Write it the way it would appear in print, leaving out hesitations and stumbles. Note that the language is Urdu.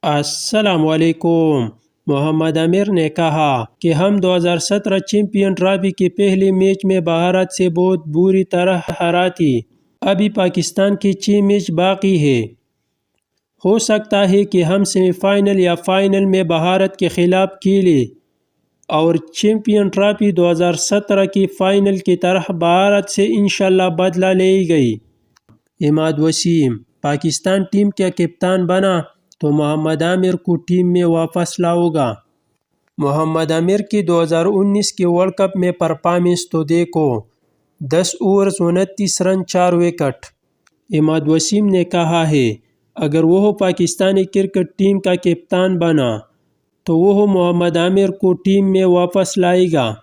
السلام علیکم۔ محمد عامر نے کہا کہ ہم 2017 چیمپئن ٹرافی کے پہلے میچ میں بھارت سے بہت بری طرح ہارا تھی۔ ابھی پاکستان کے 6 میچ باقی ہیں۔ ہو سکتا ہے کہ ہم سیمی فائنل یا فائنل میں بھارت کے خلاف کھیلیں اور چیمپئن ٹرافی 2017 کی فائنل کی طرح بھارت سے انشاءاللہ بدلہ لے گی۔ عماد وسیم پاکستان ٹیم کا کپتان بنا تو محمد عامر کو ٹیم میں واپس لاؤں گا۔ محمد عامر کی 2019 کے ورلڈ کپ میں پرفارمنس تو دیکھو، 10 اوورز 29 رن 4 وکٹ۔ عماد وسیم نے کہا ہے اگر وہ پاکستانی کرکٹ ٹیم کا کپتان بنا تو وہ محمد عامر کو ٹیم میں واپس لائے گا۔